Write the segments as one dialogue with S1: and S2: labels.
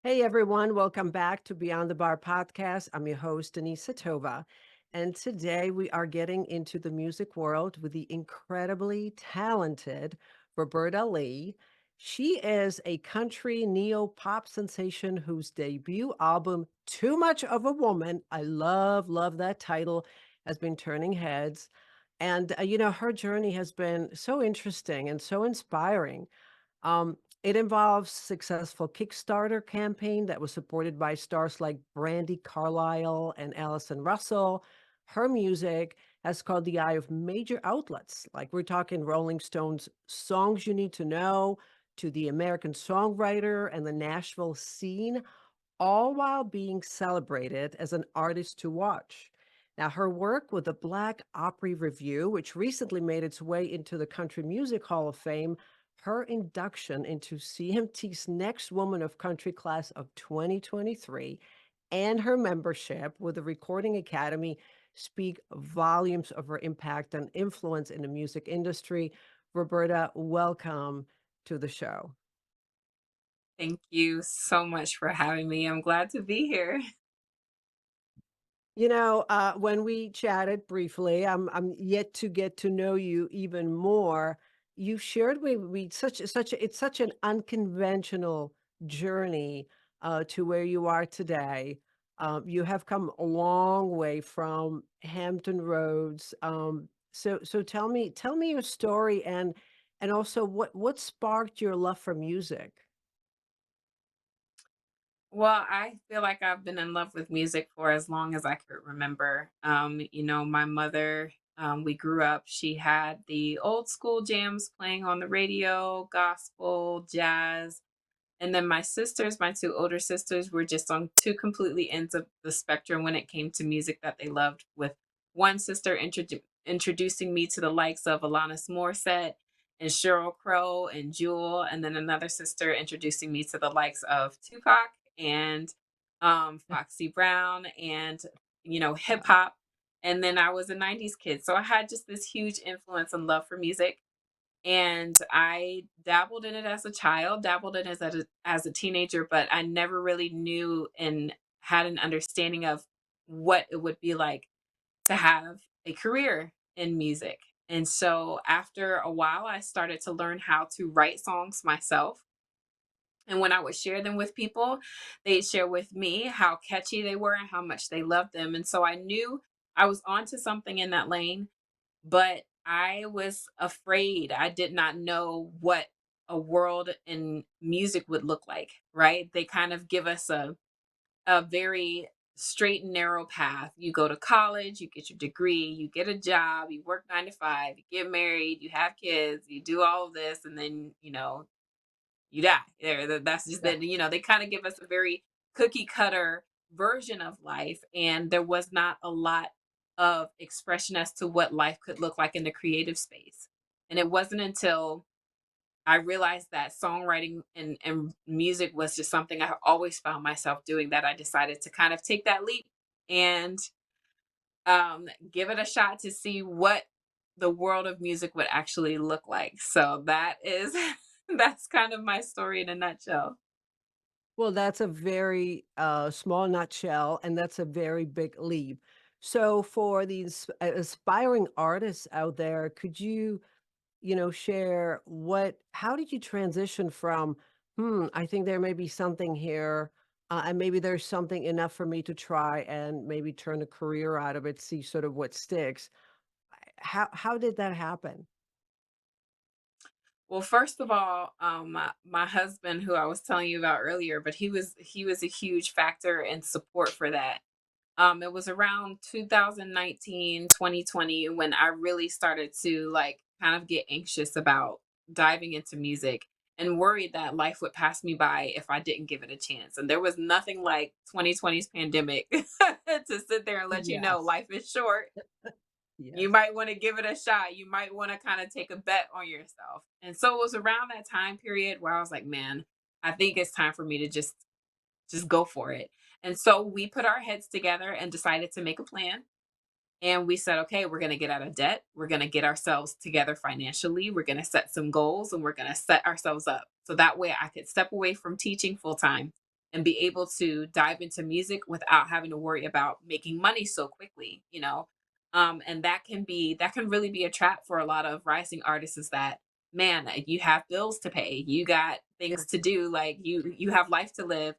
S1: Hey everyone, welcome back to Beyond the Bar podcast. I'm your host, Anissa Tova. And today we are getting into the music world with the incredibly talented Roberta Lee. She is a country neo pop sensation whose debut album, Too Much of a Woman, I love that title, has been turning heads. And her journey has been so interesting and so inspiring. It involves successful Kickstarter campaign that was supported by stars like Brandi, Carlile, and Allison Russell. Her music has caught the eye of major outlets, like we're talking Rolling Stones Songs You Need to Know, to the American Songwriter and the Nashville scene, all while being celebrated as an artist to watch. Now, her work with the Black Opry Review, which recently made its way into the Country Music Hall of Fame, her induction into CMT's Next Woman of Country class of 2023, and her membership with the Recording Academy speak volumes of her impact and influence in the music industry. Roberta, welcome to the show.
S2: Thank you so much for having me. I'm glad to be here.
S1: When we chatted briefly, I'm yet to get to know you even more. You shared with me it's such an unconventional journey to where you are today. You have come a long way from Hampton Roads. So tell me your story and also what sparked your love for music.
S2: Well, I feel like I've been in love with music for as long as I could remember. My mother, we grew up, she had the old school jams playing on the radio, gospel, jazz. And then my two older sisters, were just on two completely ends of the spectrum when it came to music that they loved, with one sister introducing me to the likes of Alanis Morissette and Cheryl Crow and Jewel, and then another sister introducing me to the likes of Tupac and Foxy Brown and, hip
S1: Wow.
S2: hop. And then I was a 90s kid. So I had just this huge influence and love for music, and I dabbled in it as a child, dabbled in it as a teenager, but I never really knew and had an understanding of what it would be like to have a career in music. And so after a while, I started to learn how to write songs myself. And when I would share them with people, they'd share with me how catchy they were and how much they loved them. And so I knew I was onto something in that lane, but I was afraid. I did not know what a world in music would look like, right? They kind of give us a very straight and narrow path. You go to college, you get your degree, you get a job, you work 9 to 5, you get married, you have kids, you do all of this, and then, you die. That's just
S1: Yeah.
S2: that, they kind of give us a very cookie cutter version of life. And there was not a lot of expression as to what life could look like in the creative space. And it wasn't until I realized that songwriting and music was just something I always found myself doing, that I decided to kind of take that leap and give it a shot to see what the world of music would actually look like. So that is that's kind of my story in a nutshell.
S1: Well, that's a very, small nutshell, and that's a very big leap. So for these aspiring artists out there, could you share how did you transition from, I think there may be something here, and maybe there's something enough for me to try and maybe turn a career out of it, see sort of what sticks. How did that happen?
S2: Well, first of all, my husband, who I was telling you about earlier, but he was a huge factor in support for that. It was around 2019, 2020 when I really started to like kind of get anxious about diving into music and worried that life would pass me by if I didn't give it a chance. And there was nothing like 2020's pandemic to sit there and let you know
S1: Yes,
S2: life is short. You
S1: yes.
S2: might want to give it a shot. You might want to kind of take a bet on yourself. And so it was around that time period where I was like, man, I think it's time for me to just go for it. And so we put our heads together and decided to make a plan. And we said, okay, we're going to get out of debt. We're going to get ourselves together financially. We're going to set some goals and we're going to set ourselves up. So that way I could step away from teaching full time and be able to dive into music without having to worry about making money so quickly, you know. And that can really be a trap for a lot of rising artists, is that, man, you have bills to pay, you got
S1: Yeah.
S2: things to do, like you have life to live,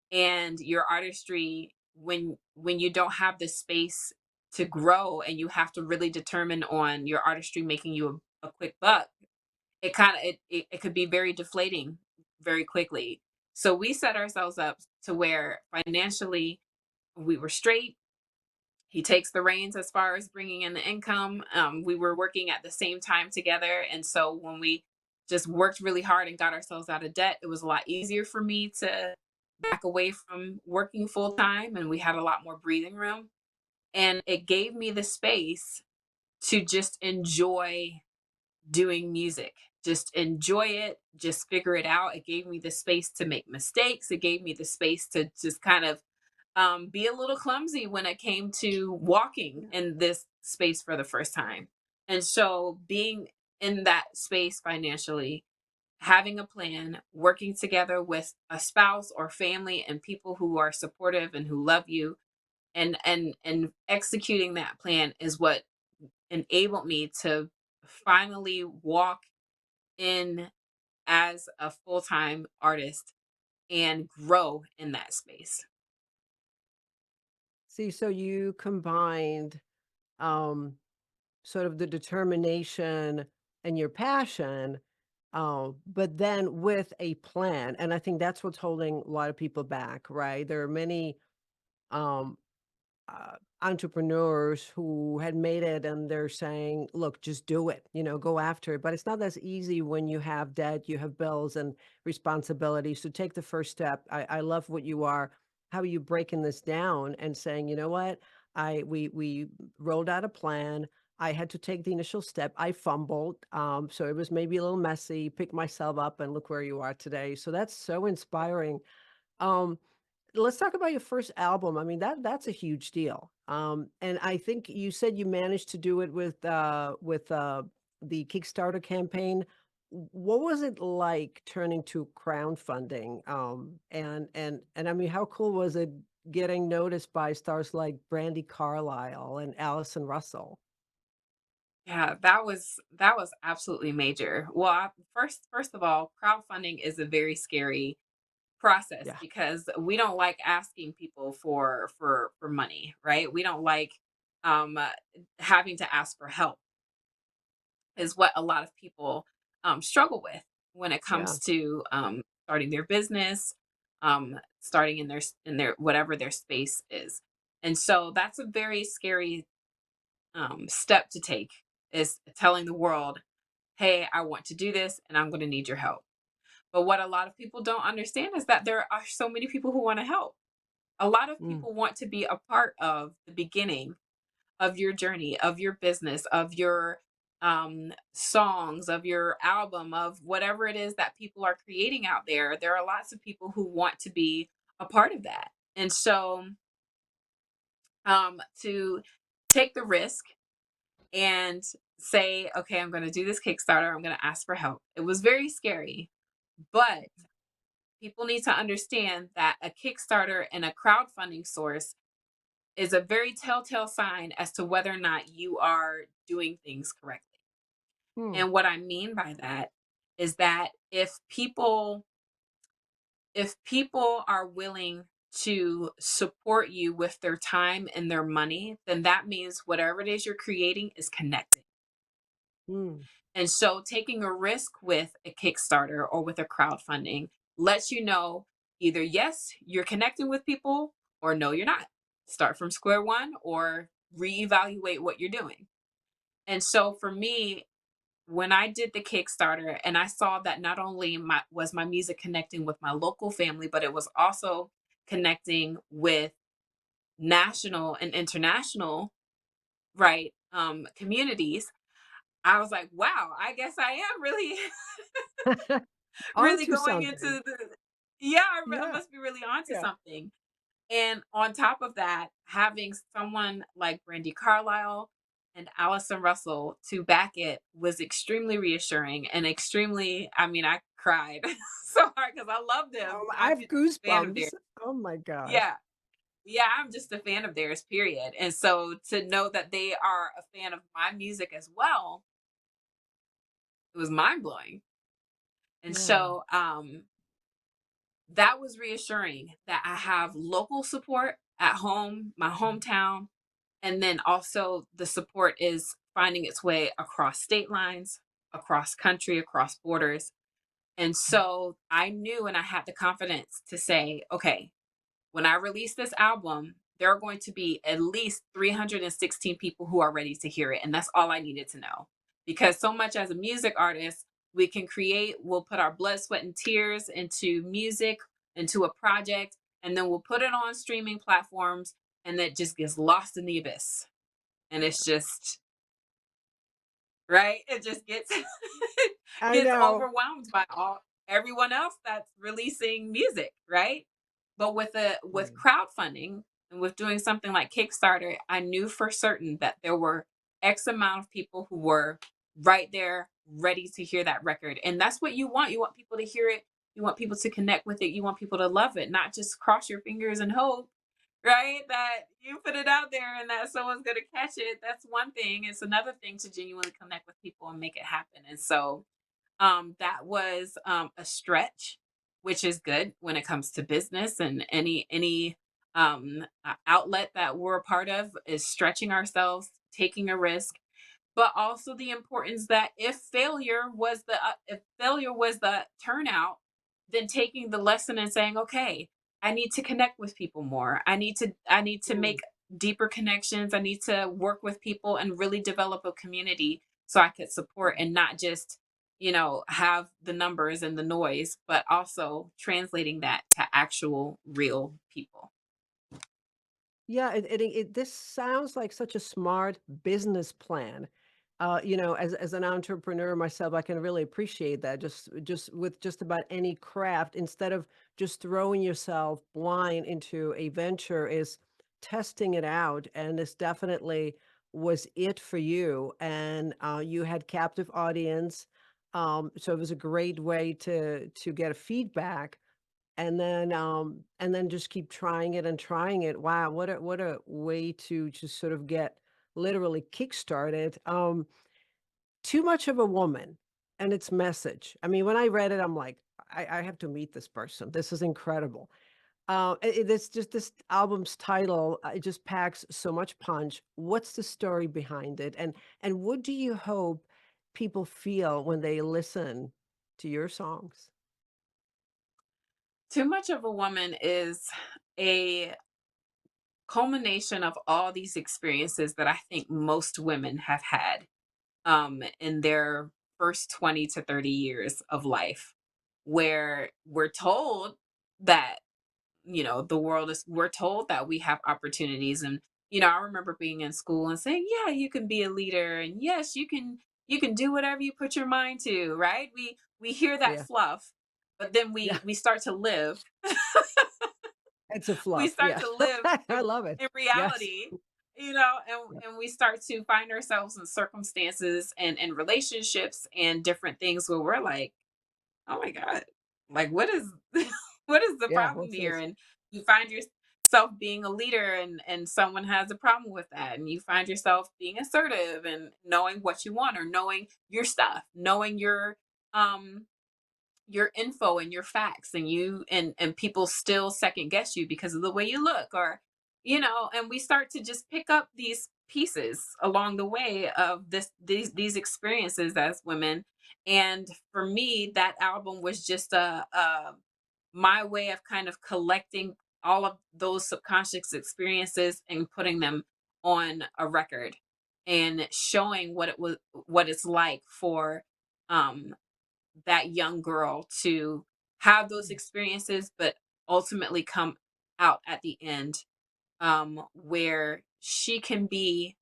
S2: and your artistry, when you don't have the space to grow and you have to really determine on your artistry making you a quick buck, it kind of it could be very deflating very quickly. So we set ourselves up to where financially we were straight. He takes the reins as far as bringing in the income. We were working at the same time together, and so when we just worked really hard and got ourselves out of debt, it was a lot easier for me to back away from working full time, and we had a lot more breathing room. And it gave me the space to just enjoy doing music. Just enjoy it, just figure it out. It gave me the space to make mistakes. It gave me the space to just kind of be a little clumsy when it came to walking
S1: Yeah.
S2: in this space for the first time. And so being in that space financially, having a plan, working together with a spouse or family and people who are supportive and who love you, and executing that plan is what enabled me to finally walk in as a full-time artist and grow in that space.
S1: See, so you combined, um, sort of the determination and your passion, but then with a plan, and I think that's what's holding a lot of people back, right? There are many, um, entrepreneurs who had made it and they're saying, look, just do it, go after it. But it's not as easy when you have debt, you have bills and responsibilities. So take the first step. I love what you are, how you breaking this down and saying, you know what? We rolled out a plan. I had to take the initial step. I fumbled. So it was maybe a little messy, pick myself up and look where you are today. So that's so inspiring. Um, let's talk about your first album. I mean, that's a huge deal. And I think you said you managed to do it with the Kickstarter campaign. What was it like turning to crowdfunding? And I mean, how cool was it getting noticed by stars like Brandi Carlile and Allison Russell?
S2: Yeah, that was absolutely major. Well, first of all, crowdfunding is a very scary process
S1: Yeah,
S2: because we don't like asking people for money, right? We don't like um uh, having to ask for help, is what a lot of people struggle with when it
S1: yeah.
S2: comes to starting their business, starting in their whatever their space is. And so that's a very scary step to take, is telling the world, hey, I want to do this and I'm going to need your help. But what a lot of people don't understand is that there are so many people who want to help. A lot of
S1: Mm,
S2: people want to be a part of the beginning of your journey, of your business, of your songs, of your album, of whatever it is that people are creating out there. There are lots of people who want to be a part of that. And so to take the risk and say, okay, I'm going to do this Kickstarter, I'm going to ask for help. It was very scary, but people need to understand that a Kickstarter and a crowdfunding source is a very telltale sign as to whether or not you are doing things correctly.
S1: mm,
S2: And what I mean by that is that if people are willing to support you with their time and their money, then that means whatever it is you're creating is connecting.
S1: mm,
S2: And so taking a risk with a Kickstarter or with a crowdfunding lets you know, either yes, you're connecting with people, or no, you're not. Start from square one or reevaluate what you're doing. And so for me, when I did the Kickstarter and I saw that not only was my music connecting with my local family, but it was also connecting with national and international, right, communities, I was like, wow, I guess I am really really
S1: onto
S2: going
S1: something.
S2: into the, yeah, I
S1: Yeah,
S2: must be really onto
S1: yeah.
S2: something. And on top of that, having someone like Brandi Carlile, and Allison Russell to back it was extremely reassuring and extremely, I mean, I cried so hard because I love them.
S1: I
S2: I'm
S1: have
S2: just a fan of
S1: goosebumps.
S2: theirs.
S1: Oh my gosh.
S2: Yeah. Yeah, I'm just a fan of theirs, period. And so to know that they are a fan of my music as well, it was mind blowing. And
S1: Yeah.
S2: so that was reassuring that I have local support at home, my hometown, and then also the support is finding its way across state lines, across country, across borders. And so I knew and I had the confidence to say, okay, when I release this album, there are going to be at least 316 people who are ready to hear it. And that's all I needed to know. Because so much as a music artist, we can create, we'll put our blood, sweat, and tears into music, into a project, and then we'll put it on streaming platforms, and that just gets lost in the abyss. And it's just, right? It just gets
S1: I
S2: gets
S1: know.
S2: overwhelmed by all everyone else that's releasing music, right? But with
S1: Mm.
S2: crowdfunding and with doing something like Kickstarter, I knew for certain that there were X amount of people who were right there ready to hear that record. And that's what you want. You want people to hear it. You want people to connect with it. You want people to love it, not just cross your fingers and hope, right? That you put it out there and that someone's going to catch it. That's one thing. It's another thing to genuinely connect with people and make it happen. And so that was a stretch, which is good when it comes to business and any outlet that we're a part of is stretching ourselves, taking a risk, but also the importance that if failure was the turnout, then taking the lesson and saying, okay, I need to connect with people more. I need to make
S1: Mm.
S2: deeper connections. I need to work with people and really develop a community so I could support and not just have the numbers and the noise, but also translating that to actual real people.
S1: Yeah, this sounds like such a smart business plan. As an entrepreneur myself, I can really appreciate that. Just with just about any craft, instead of just throwing yourself blind into a venture, is testing it out, and this definitely was it for you. And you had captive audience, so it was a great way to get a feedback and then just keep trying it and trying it. Wow, what a way to just sort of get literally kickstarted. Too Much of a Woman and its message. I mean, when I read it, I'm like, I have to meet this person. This is incredible. It's just this album's title. It just packs so much punch. What's the story behind it, and what do you hope people feel when they listen to your songs?
S2: Too Much of a Woman is a culmination of all these experiences that I think most women have had in their first 20 to 30 years of life, where we're told that the world is we're told that we have opportunities. And I remember being in school and saying, yeah, you can be a leader, and yes, you can do whatever you put your mind to, right? We hear that
S1: Yeah,
S2: fluff, but then
S1: yeah.
S2: we start to live.
S1: It's a
S2: We
S1: fluff,
S2: start
S1: yeah.
S2: to live
S1: I love it.
S2: in
S1: Yes.
S2: reality,
S1: Yeah.
S2: and we start to find ourselves in circumstances and relationships and different things where we're like, oh my God, like what is what is the
S1: Yeah,
S2: problem
S1: what's
S2: here?
S1: this?
S2: And you find yourself being a leader, and someone has a problem with that, and you find yourself being assertive and knowing what you want, or knowing your stuff, knowing your info and your facts, and people still second guess you because of the way you look, or and we start to just pick up these pieces along the way of these experiences as women. And for me, that album was just a my way of kind of collecting all of those subconscious experiences and putting them on a record and showing what it's like for um that young girl to have those
S1: Mm,
S2: experiences, but ultimately come out at the end, where she can be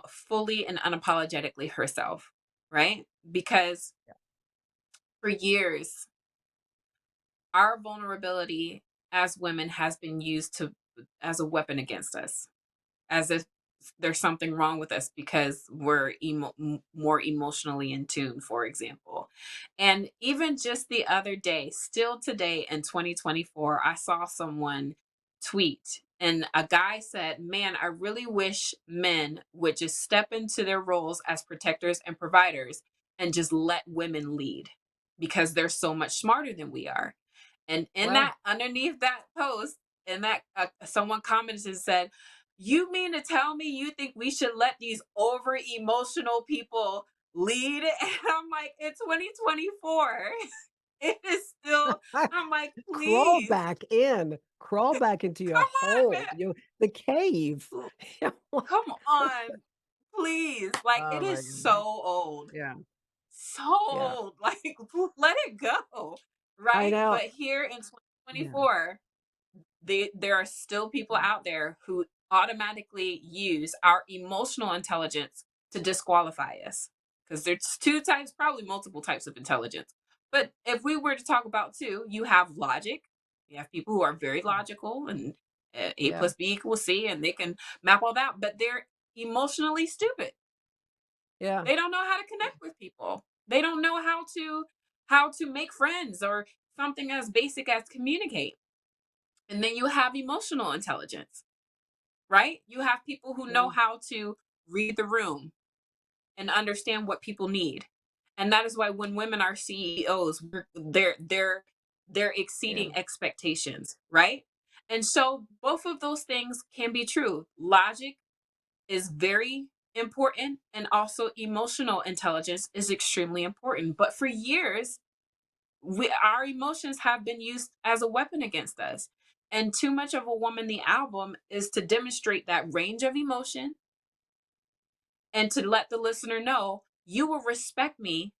S2: fully and unapologetically herself, right? Because
S1: yeah,
S2: for years, our vulnerability as women has been used to as a weapon against us, as if there's something wrong with us because we're more emotionally in tune, for example. And even just the other day, still today in 2024, I saw someone tweet and a guy said, "Man, I really wish men would just step into their roles as protectors and providers and just let women lead because they're so much smarter than we are." And in
S1: Well,
S2: that, underneath that post, and that someone commented and said, "You mean to tell me you think we should let these over emotional people lead?" And I'm like, "In 2024, it is still." I'm like, "Please,
S1: crawl back into your
S2: come on,
S1: hole, the cave.
S2: man, come on, please." Like,
S1: Oh
S2: it
S1: my
S2: is
S1: goodness.
S2: so old,
S1: Yeah,
S2: so
S1: yeah.
S2: old. Like, let it go,
S1: I
S2: right?
S1: know.
S2: But here in
S1: Yeah,
S2: 2024, there are still people out there who automatically use our emotional intelligence to disqualify us, because there's two types, probably multiple types of intelligence. But if we were to talk about two, you have logic. You have people who are very logical, and A
S1: yeah,
S2: plus B equals C, and they can map all that, but they're emotionally stupid.
S1: yeah,
S2: They don't know how to connect with people. They don't know how to make friends, or something as basic as communicate. And then you have emotional intelligence, right? You have people who know
S1: yeah,
S2: how to read the room and understand what people need. And that is why when women are CEOs, they're
S1: yeah,
S2: exceeding expectations, right? And so both of those things can be true. Logic is very important, and also emotional intelligence is extremely important. But for years, our emotions have been used as a weapon against us. And Too Much of a Woman, the album, is to demonstrate that range of emotion and to let the listener know you will respect me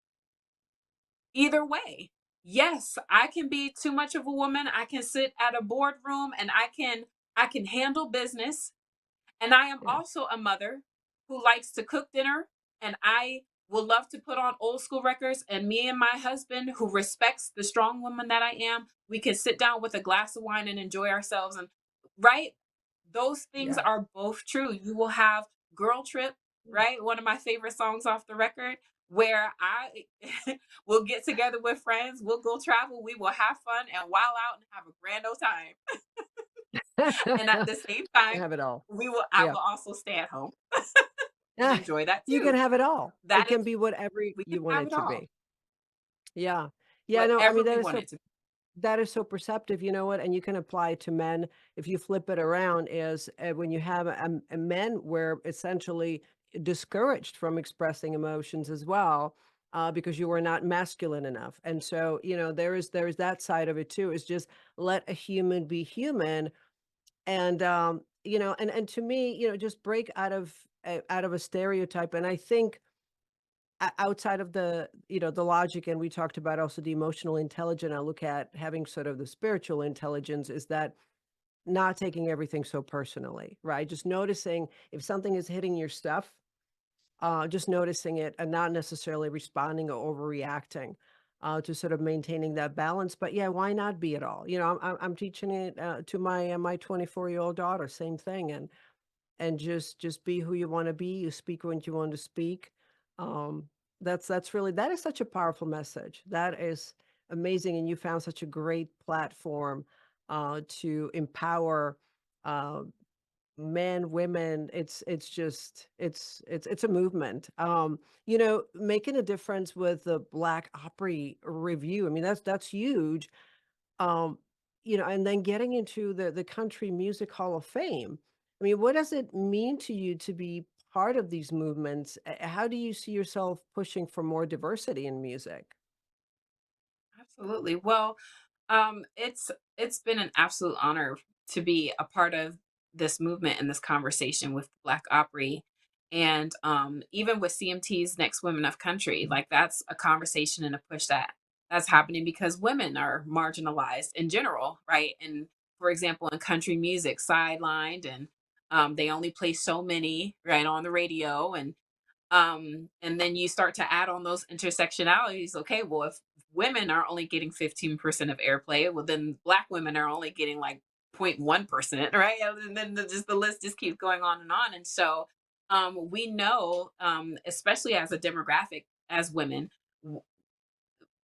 S2: either way. Yes, I can be too much of a woman. I can sit at a boardroom and I can handle business. And I am
S1: yeah,
S2: also a mother who likes to cook dinner, and I will love to put on old school records. And me and my husband, who respects the strong woman that I am, we can sit down with a glass of wine and enjoy ourselves. And right, those things
S1: yeah.
S2: are both true. You will have Girl Trip, right? One of my favorite songs off the record, where I will get together with friends, we'll go travel, we will have fun and wild out and have a grand old time. And at the same
S1: You
S2: time,
S1: have it all.
S2: I
S1: Yeah.
S2: will also stay at home and
S1: Ah,
S2: enjoy that
S1: you can
S2: too.
S1: have it all. It
S2: That
S1: can
S2: is,
S1: be whatever
S2: we can
S1: you want
S2: have
S1: it
S2: it
S1: to
S2: all,
S1: be. Yeah. Yeah, no, I mean,
S2: whatever we want it to be.
S1: that is so perceptive, you know what? And you can apply it to men. If you flip it around is, when you have a men were essentially discouraged from expressing emotions as well, because you were not masculine enough. And so, there is that side of it too, is just let a human be human. And, and to me, just break out of a stereotype. And I think outside of the logic, and we talked about also the emotional intelligence, I look at having sort of the spiritual intelligence, is that not taking everything so personally, right? Just noticing if something is hitting your stuff, just noticing it and not necessarily responding or overreacting, to sort of maintaining that balance. But yeah, why not be it all? I'm teaching it, to my 24-year-old daughter, same thing. And just be who you wanna be, you speak when you want to speak. Um, that is such a powerful message. That is amazing, and you found such a great platform, to empower, uh, men, women. It's just it's a movement. Making a difference with the Black Opry Review, I mean, that's huge. um, and then getting into the Country Music Hall of Fame. I mean, what does it mean to you to be part of these movements? How do you see yourself pushing for more diversity in music?
S2: Absolutely. Well, it's been an absolute honor to be a part of this movement and this conversation with Black Opry, and even with CMT's Next Women of Country. Like, that's a conversation and a push that's happening because women are marginalized in general, right? And for example, in country music, sidelined, and they only play so many right on the radio, and then you start to add on those intersectionalities. Okay, well, if women are only getting 15% of airplay, well, then Black women are only getting like 0.1%, right? And then just the list just keeps going on and on. And so we know, especially as a demographic, as women,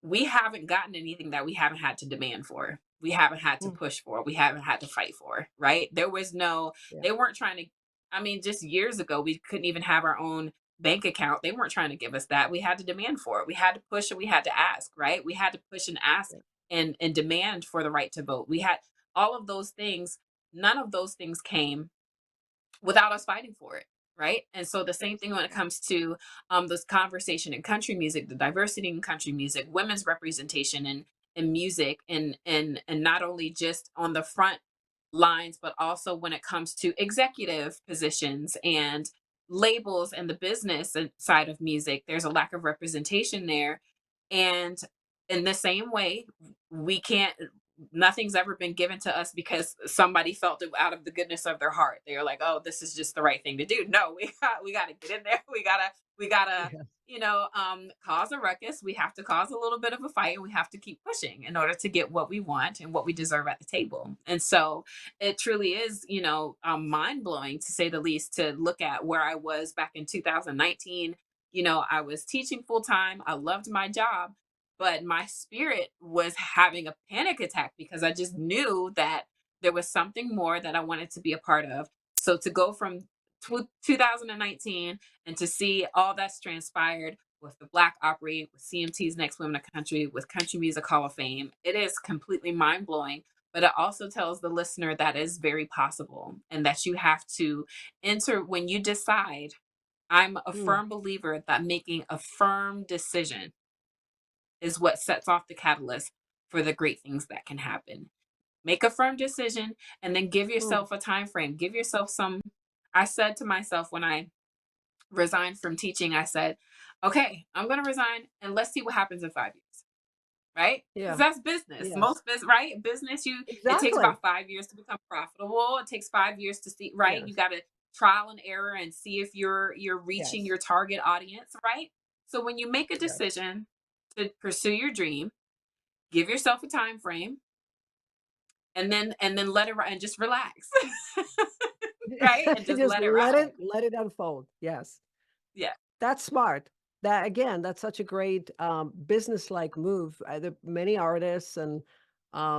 S2: we haven't gotten anything that we haven't had to demand for. We haven't had to
S1: Mm,
S2: push for. We haven't had to fight for, right? There was no,
S1: yeah,
S2: they weren't trying to, I mean, just years ago, we couldn't even have our own bank account. They weren't trying to give us that. We had to demand for it. We had to push and we had to ask, right? We had to push and ask
S1: yeah,
S2: and demand for the right to vote. We had all of those things. None of those things came without us fighting for it, right? And so the same
S1: yes,
S2: thing when it
S1: yeah,
S2: comes to this conversation in country music, the diversity in country music, women's representation in music, and not only just on the front lines, but also when it comes to executive positions and labels and the business side of music. There's a lack of representation there. And in the same way, we can't, nothing's ever been given to us because somebody felt it out of the goodness of their heart. They were like, "Oh, this is just the right thing to do." No, we got to get in there. We got to
S1: yeah,
S2: cause a ruckus. We have to cause a little bit of a fight, and we have to keep pushing in order to get what we want and what we deserve at the table. And so it truly is, mind blowing to say the least, to look at where I was back in 2019. I was teaching full time. I loved my job, but my spirit was having a panic attack because I just knew that there was something more that I wanted to be a part of. So to go from 2019 and to see all that's transpired with the Black Opry, with CMT's Next Women of Country, with Country Music Hall of Fame, it is completely mind blowing. But it also tells the listener that is very possible and that you have to enter when you decide. I'm a
S1: mm,
S2: firm believer that making a firm decision is what sets off the catalyst for the great things that can happen. Make a firm decision and then give
S1: mm,
S2: yourself a time frame. Give yourself some. I said to myself when I resigned from teaching, I said, okay, I'm going to resign and let's see what happens in 5 years. Right? Because
S1: yeah,
S2: that's business.
S1: yes,
S2: Most business, right? Business, it takes
S1: exactly,
S2: about 5 years to become profitable. It takes 5 years to see, right? You
S1: yes,
S2: got to trial and error and see if you're reaching
S1: yes,
S2: your target audience, right? So when you make a
S1: yes.
S2: decision to pursue your dream, give yourself a time frame and then let it and just relax. Right? And just
S1: Just
S2: let it ride.
S1: let it unfold, yes.
S2: Yeah.
S1: That's smart. That again, that's such a great, business-like move. Many artists and,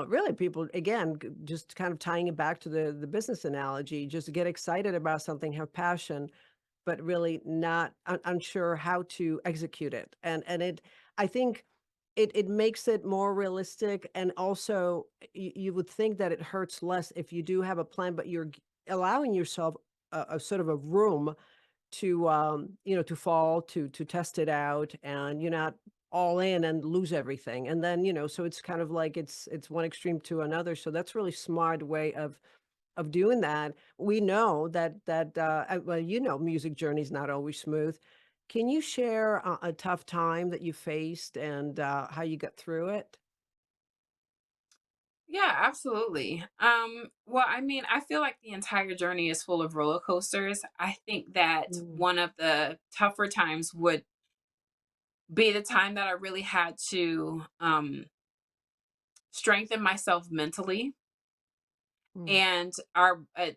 S1: really people, again, just kind of tying it back to the business analogy, just get excited about something, have passion, but really not unsure how to execute it. And I think it makes it more realistic, and also you would think that it hurts less if you do have a plan, but you're allowing yourself a sort of a room to, to fall, to test it out, and you're not all in and lose everything. And then, so it's kind of like it's one extreme to another. So that's really smart way of doing that. We know well, music journey's not always smooth. Can you share a tough time that you faced and how you got through it?
S2: Yeah, absolutely. Well, I mean, I feel like the entire journey is full of roller coasters. I think that
S1: Mm,
S2: one of the tougher times would be the time that I really had to strengthen myself mentally.
S1: mm,
S2: And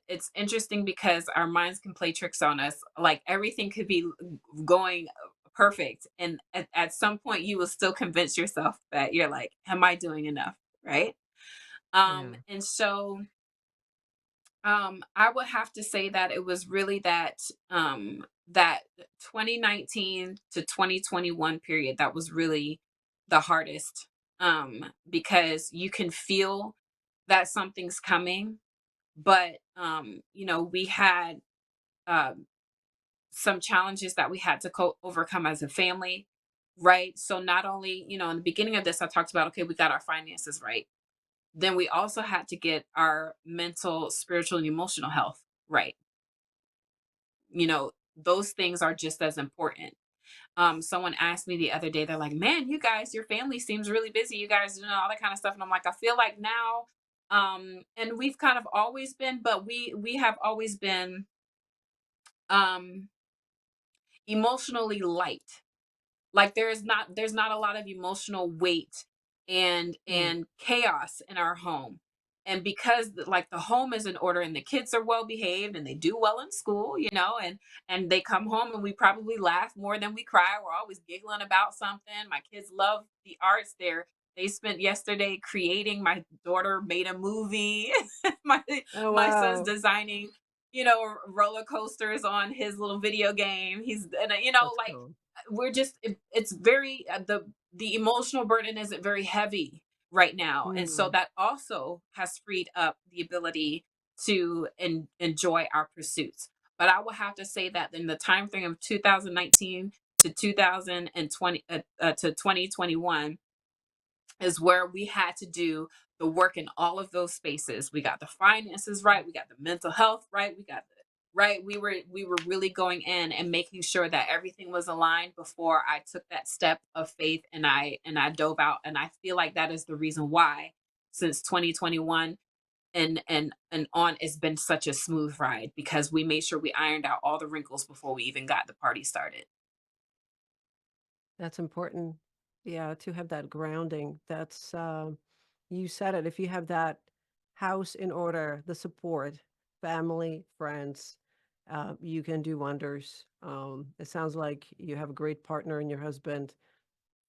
S2: it's interesting because our minds can play tricks on us. Like everything could be going perfect, and at some point, you will still convince yourself that you're like, "Am I doing enough?" Right?
S1: yeah.
S2: And so I would have to say that it was really that 2019 to 2021 period that was really the hardest, because you can feel that something's coming, but we had um some challenges that we had to overcome as a family, right? So not only, in the beginning of this I talked about, okay, we got our finances right, then we also had to get our mental, spiritual, and emotional health right. Those things are just as important. Someone asked me the other day, they're like, man, you guys, your family seems really busy. You guys doing all that kind of stuff. And I'm like, I feel like now, and we've kind of always been, but we have always been um emotionally light. Like there's not a lot of emotional weight and
S1: Mm,
S2: chaos in our home. and because like the home is in order and the kids are well behaved and they do well in school, and they come home and we probably laugh more than we cry. We're always giggling about something. My kids love the arts. They spent yesterday creating. My daughter made a movie. my
S1: Oh,
S2: my son's
S1: wow.
S2: designing, roller coasters on his little video game. He's and
S1: That's
S2: like
S1: cool.
S2: it's very the emotional burden isn't very heavy right now, and so
S1: Mm,
S2: that also has freed up the ability to enjoy our pursuits. But I will have to say that in the time frame of 2019 to 2020 to 2021 is where we had to do the work in all of those spaces. We got the finances right, we got the mental health right, we got the right. We were really going in and making sure that everything was aligned before I took that step of faith, and I dove out, and I feel like that is the reason why since 2021 and on, it's been such a smooth ride because we made sure we ironed out all the wrinkles before we even got the party started.
S1: that's important. Yeah, to have that grounding. That's, you said it. If you have that house in order, the support, family, friends, you can do wonders. It sounds like you have a great partner in your husband.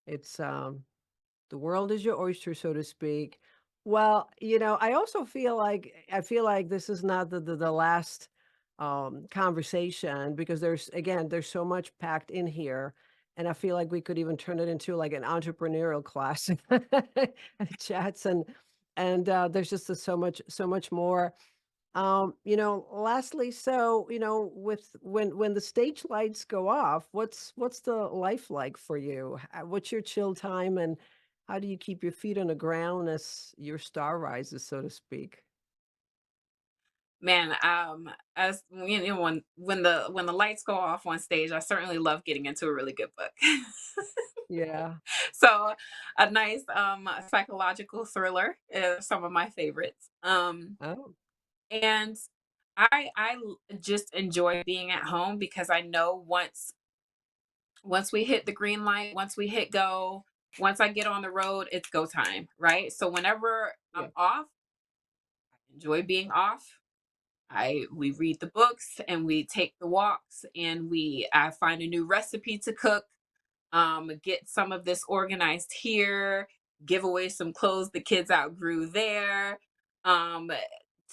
S1: It's, the world is your oyster, so to speak. Well, I feel like this is not the last conversation because there's so much packed in here. And I feel like we could even turn it into like an entrepreneurial class chats and there's just so much more. Lastly, so, with when the stage lights go off, what's the life like for you? What's your chill time and how do you keep your feet on the ground as your star rises, so to speak?
S2: Man, as when the lights go off on stage, I certainly love getting into a really good book.
S1: Yeah.
S2: So, a nice psychological thriller is some of my favorites.
S1: Oh,
S2: And just enjoy being at home because I know once we hit the green light, once we hit go, once I get on the road, it's go time, right? So whenever
S1: yeah.
S2: I'm off, I enjoy being off. We read the books and we take the walks, and I find a new recipe to cook, get some of this organized here, give away some clothes the kids outgrew there, um,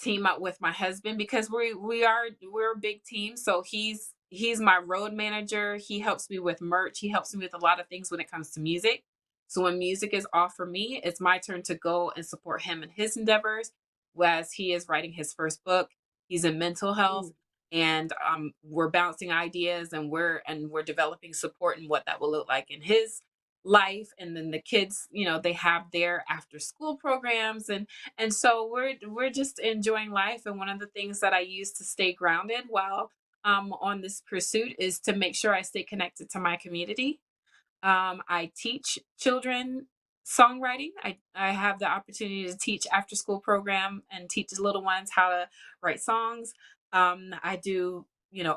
S2: team up with my husband because we're a big team. So he's my road manager. He helps me with merch. He helps me with a lot of things when it comes to music. So when music is off for me, it's my turn to go and support him in his endeavors. Whereas he is writing his first book, he's in mental health,
S1: Mm.
S2: and we're bouncing ideas, and we're developing support and what that will look like in his life. And then the kids, they have their after school programs, and so we're just enjoying life. And one of the things that I use to stay grounded while on this pursuit is to make sure I stay connected to my community. I teach children songwriting. I have the opportunity to teach after school program and teach the little ones how to write songs. I do,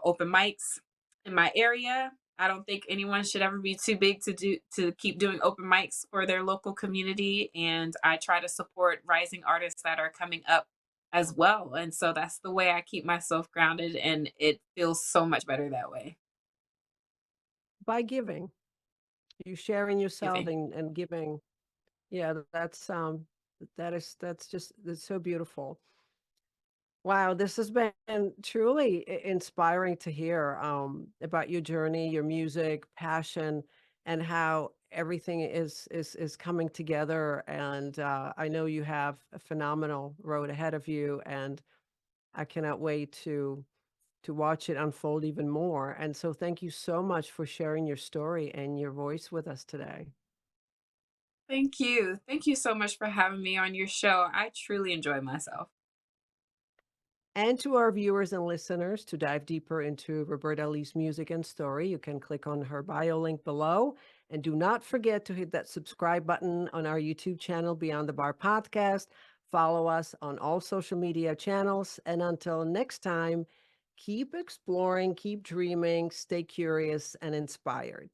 S2: open mics in my area. I don't think anyone should ever be too big to keep doing open mics for their local community. And I try to support rising artists that are coming up as well. And so that's the way I keep myself grounded, and it feels so much better that way.
S1: By giving, you sharing yourself
S2: Giving.
S1: and giving. Yeah, that's so beautiful. Wow, this has been truly inspiring to hear about your journey, your music, passion, and how everything is coming together. And I know you have a phenomenal road ahead of you, and I cannot wait to watch it unfold even more. And so, thank you so much for sharing your story and your voice with us today.
S2: Thank you. Thank you so much for having me on your show. I truly enjoy myself.
S1: And to our viewers and listeners, to dive deeper into Roberta Lee's music and story, you can click on her bio link below. And do not forget to hit that subscribe button on our YouTube channel, Beyond the Bar Podcast. Follow us on all social media channels. And until next time, keep exploring, keep dreaming, stay curious and inspired.